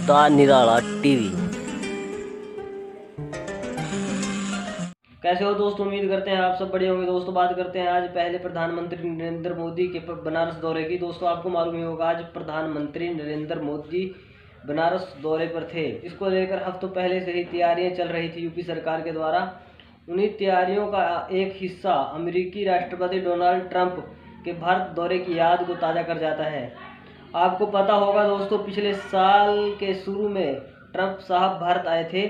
The Nirala TV. कैसे हो दोस्तों, उम्मीद करते हैं आप सब बढ़िया होंगे। दोस्तों बात करते हैं आज पहले प्रधानमंत्री नरेंद्र मोदी के बनारस दौरे की। दोस्तों आपको मालूम ही होगा आज प्रधानमंत्री नरेंद्र मोदी बनारस दौरे पर थे। इसको लेकर हफ्तों पहले से ही तैयारियां चल रही थी यूपी सरकार के द्वारा। उन्हीं तैयारियों का एक हिस्सा अमेरिकी राष्ट्रपति डोनाल्ड ट्रंप के भारत दौरे की याद को ताज़ा कर जाता है। आपको पता होगा दोस्तों, पिछले साल के शुरू में ट्रंप साहब भारत आए थे।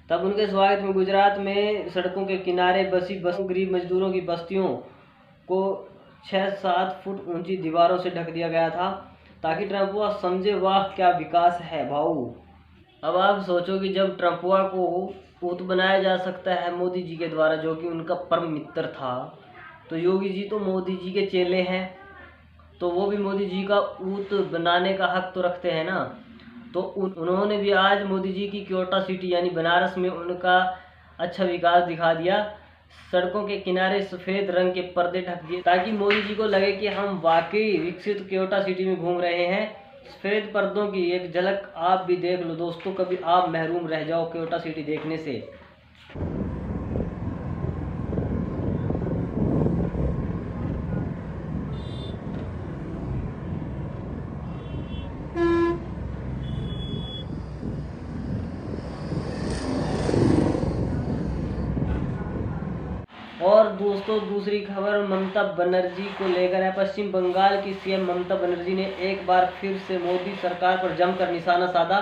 तब उनके स्वागत में गुजरात में सड़कों के किनारे बसी गरीब मजदूरों की बस्तियों को 6-7 फुट ऊंची दीवारों से ढक दिया गया था, ताकि ट्रंपुआ समझे वाह क्या विकास है भाऊ। अब आप सोचो कि जब ट्रंपुआ को पूत बनाया जा सकता है मोदी जी के द्वारा, जो कि उनका परम मित्र था, तो योगी जी तो मोदी जी के चेले हैं, तो वो भी मोदी जी का ऊत बनाने का हक तो रखते हैं ना। तो उन्होंने भी आज मोदी जी की क्योटा सिटी यानी बनारस में उनका अच्छा विकास दिखा दिया। सड़कों के किनारे सफ़ेद रंग के पर्दे ढक दिए, ताकि मोदी जी को लगे कि हम वाकई विकसित क्योटा सिटी में घूम रहे हैं। सफ़ेद पर्दों की एक झलक आप भी देख लो दोस्तों, कभी आप महरूम रह जाओ क्योटा सिटी देखने से। और दोस्तों दूसरी खबर ममता बनर्जी को लेकर है। पश्चिम बंगाल की सीएम ममता बनर्जी ने एक बार फिर से मोदी सरकार पर जमकर निशाना साधा।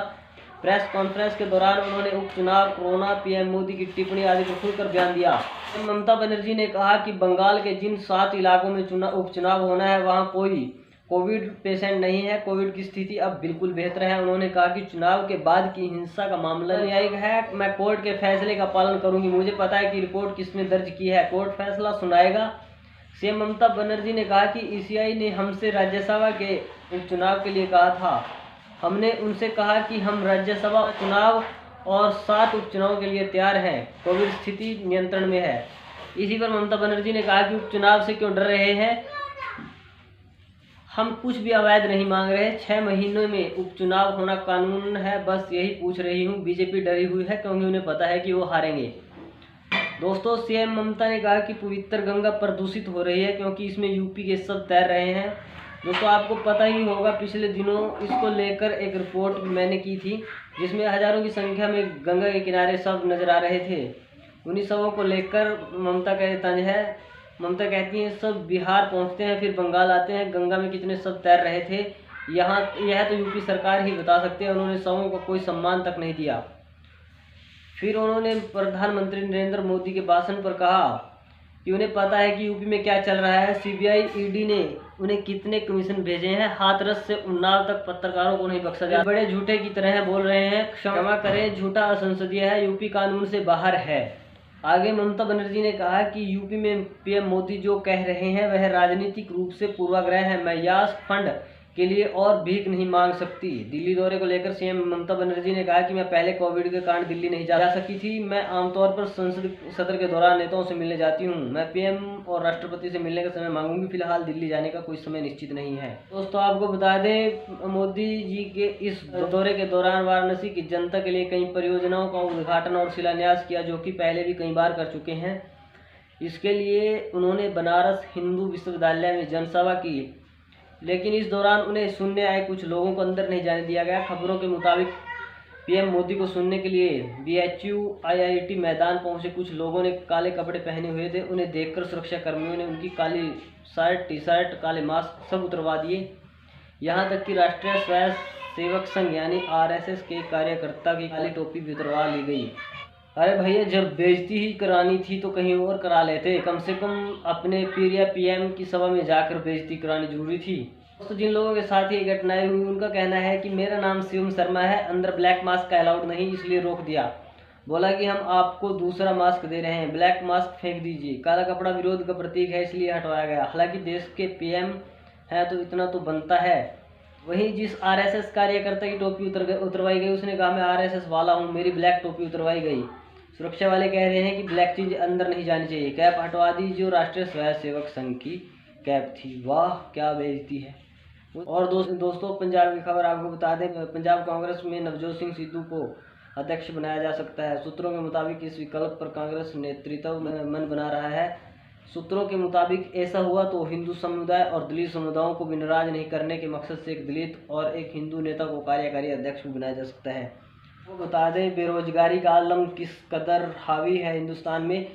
प्रेस कॉन्फ्रेंस के दौरान उन्होंने उपचुनाव, कोरोना, पीएम मोदी की टिप्पणी आदि पर खुलकर बयान दिया। ममता बनर्जी ने कहा कि बंगाल के जिन 7 इलाकों में उपचुनाव होना है वहां कोई कोविड पेशेंट नहीं है। कोविड की स्थिति अब बिल्कुल बेहतर है। उन्होंने कहा कि चुनाव के बाद की हिंसा का मामला न्यायिक है। मैं कोर्ट के फैसले का पालन करूंगी। मुझे पता है कि रिपोर्ट किसने दर्ज की है, कोर्ट फैसला सुनाएगा। सीएम ममता बनर्जी ने कहा कि ईसीआई ने हमसे राज्यसभा के उपचुनाव के लिए कहा था। हमने उनसे कहा कि हम राज्यसभा चुनाव और 7 उपचुनाव के लिए तैयार हैं। कोविड स्थिति नियंत्रण में है। इसी पर ममता बनर्जी ने कहा कि उपचुनाव से क्यों डर रहे हैं, हम कुछ भी अवैध नहीं मांग रहे। 6 महीनों में उपचुनाव होना कानून है, बस यही पूछ रही हूँ। बीजेपी डरी हुई है क्योंकि उन्हें पता है कि वो हारेंगे। दोस्तों सीएम ममता ने कहा कि पवित्र गंगा प्रदूषित हो रही है क्योंकि इसमें यूपी के सब तैर रहे हैं। दोस्तों आपको पता ही होगा, पिछले दिनों इसको लेकर एक रिपोर्ट मैंने की थी, जिसमें हजारों की संख्या में गंगा के किनारे सब नजर आ रहे थे। उन्हीं सबों को लेकर ममता का तंज है। ममता कहती हैं सब बिहार पहुंचते हैं फिर बंगाल आते हैं, गंगा में कितने सब तैर रहे थे यहाँ, यह तो यूपी सरकार ही बता सकते हैं। उन्होंने सबों को कोई सम्मान तक नहीं दिया। फिर उन्होंने प्रधानमंत्री नरेंद्र मोदी के भाषण पर कहा कि उन्हें पता है कि यूपी में क्या चल रहा है। सीबीआई, ईडी ने उन्हें कितने कमीशन भेजे हैं। हाथरस से उन्नाव तक पत्रकारों को नहीं बख्शा गया। बड़े झूठे की तरह बोल रहे हैं, क्षमा करें, झूठा असंसदीय है, यूपी कानून से बाहर है। आगे ममता बनर्जी ने कहा कि यूपी में पीएम मोदी जो कह रहे हैं वह राजनीतिक रूप से पूर्वाग्रह है। मैं यास फंड के लिए और भीख नहीं मांग सकती। दिल्ली दौरे को लेकर सीएम ममता बनर्जी ने कहा कि मैं पहले कोविड के कारण दिल्ली नहीं जा सकी थी। मैं आमतौर पर संसद सत्र के दौरान नेताओं से मिलने जाती हूं। मैं पीएम और राष्ट्रपति से मिलने का समय मांगूंगी। फिलहाल दिल्ली जाने का कोई समय निश्चित नहीं है। दोस्तों आपको बता दें, मोदी जी के इस दौरे के दौरान वाराणसी की जनता के लिए कई परियोजनाओं का उद्घाटन और शिलान्यास किया, जो कि पहले भी कई बार कर चुके हैं। इसके लिए उन्होंने बनारस हिंदू विश्वविद्यालय में जनसभा की, लेकिन इस दौरान उन्हें सुनने आए कुछ लोगों को अंदर नहीं जाने दिया गया। खबरों के मुताबिक पीएम मोदी को सुनने के लिए बीएचयू आईआईटी मैदान पहुंचे कुछ लोगों ने काले कपड़े पहने हुए थे। उन्हें देखकर सुरक्षा कर्मियों ने उनकी काली शर्ट, टी शर्ट, काले मास्क सब उतरवा दिए। यहाँ तक कि राष्ट्रीय स्वयं सेवक संघ यानी आरएसएस के कार्यकर्ता की काली टोपी भी उतरवा ली गई। अरे भैया, जब बेइज्जती ही करानी थी तो कहीं और करा लेते। कम से कम अपने प्रिय पीएम की सभा में जाकर बेइज्जती करानी जरूरी थी। दोस्तों जिन लोगों के साथ ये घटनाएं हुई उनका कहना है कि मेरा नाम शिवम शर्मा है, अंदर ब्लैक मास्क का अलाउड नहीं, इसलिए रोक दिया। बोला कि हम आपको दूसरा मास्क दे रहे हैं, ब्लैक मास्क फेंक दीजिए। काला कपड़ा विरोध का प्रतीक है, इसलिए हटवाया गया। हालांकि देश के पीएम है तो इतना तो बनता है। वहीं जिस आरएसएस कार्यकर्ता की टोपी उतरवाई गई, उसने कहा मैं आरएसएस वाला हूँ, मेरी ब्लैक टोपी उतरवाई गई। सुरक्षा वाले कह रहे हैं कि ब्लैक चीज अंदर नहीं जानी चाहिए। कैप हटवा दी, जो राष्ट्रीय स्वयं सेवक संघ की कैप थी। वाह क्या बेइज्जती है। और दोस्तों पंजाब की खबर आपको बता दें, पंजाब कांग्रेस में नवजोत सिंह सिद्धू को अध्यक्ष बनाया जा सकता है। सूत्रों के मुताबिक इस विकल्प पर कांग्रेस नेतृत्व मन बना रहा है। सूत्रों के मुताबिक ऐसा हुआ तो हिंदू समुदाय और दलित समुदायों को भी नाराज नहीं करने के मकसद से एक दलित और एक हिंदू नेता को कार्यकारी अध्यक्ष भी बनाया जा सकता है। वो बता दें, बेरोजगारी का आलम किस कदर हावी है हिंदुस्तान में।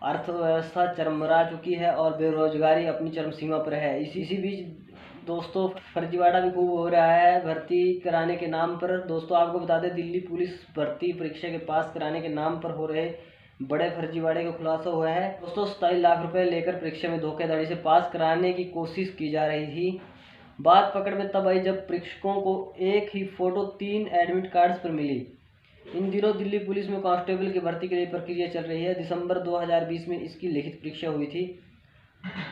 अर्थव्यवस्था चरमरा चुकी है और बेरोजगारी अपनी चरम सीमा पर है। इसी बीच दोस्तों फर्जीवाड़ा भी खूब हो रहा है भर्ती कराने के नाम पर। दोस्तों आपको बता दें, दिल्ली पुलिस भर्ती परीक्षा के पास कराने के नाम पर हो रहे बड़े फर्जीवाड़े का खुलासा हुआ है। दोस्तों 27 लाख रुपए लेकर परीक्षा में धोखाधड़ी से पास कराने की कोशिश की जा रही थी। बात पकड़ में तब आई जब परीक्षकों को एक ही फोटो 3 एडमिट कार्ड्स पर मिली। इन दिनों दिल्ली पुलिस में कांस्टेबल की भर्ती के लिए प्रक्रिया चल रही है। दिसंबर 2020 में इसकी लिखित परीक्षा हुई थी।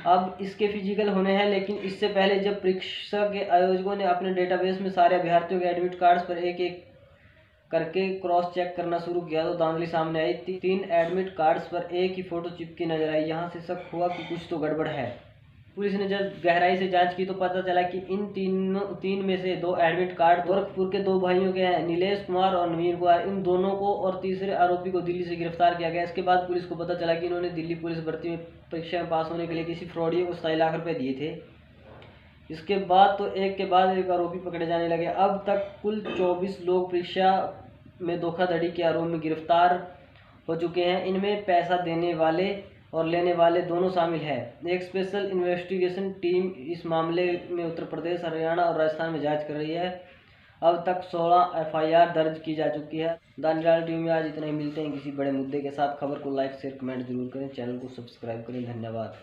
अब इसके फिजिकल होने हैं, लेकिन इससे पहले जब परीक्षा के आयोजकों ने अपने डेटाबेस में सारे अभ्यर्थियों के एडमिट कार्ड्स पर एक एक करके क्रॉस चेक करना शुरू किया तो धांधली सामने आई। 3 एडमिट कार्ड्स पर एक ही फोटो चिपकी नजर आई। यहाँ से शक हुआ कि कुछ तो गड़बड़ है। पुलिस ने जब गहराई से जांच की तो पता चला कि इन तीन में से 2 एडमिट कार्ड गोरखपुर के 2 भाइयों के हैं, नीलेश कुमार और नवीन कुमार। इन दोनों को और तीसरे आरोपी को दिल्ली से गिरफ्तार किया गया। इसके बाद पुलिस को पता चला कि इन्होंने दिल्ली पुलिस भर्ती में परीक्षा में पास होने के लिए किसी फ्रॉडियो को 27 लाख रुपये दिए थे। इसके बाद तो एक के बाद एक आरोपी पकड़े जाने लगे। अब तक कुल 24 लोग परीक्षा में धोखाधड़ी के आरोप में गिरफ्तार हो चुके हैं। इनमें पैसा देने वाले और लेने वाले दोनों शामिल हैं। एक स्पेशल इन्वेस्टिगेशन टीम इस मामले में उत्तर प्रदेश, हरियाणा और राजस्थान में जांच कर रही है। अब तक 16 FIR दर्ज की जा चुकी है। द निराला टीवी में आज इतना ही। मिलते हैं किसी बड़े मुद्दे के साथ। खबर को लाइक शेयर कमेंट जरूर करें, चैनल को सब्सक्राइब करें। धन्यवाद।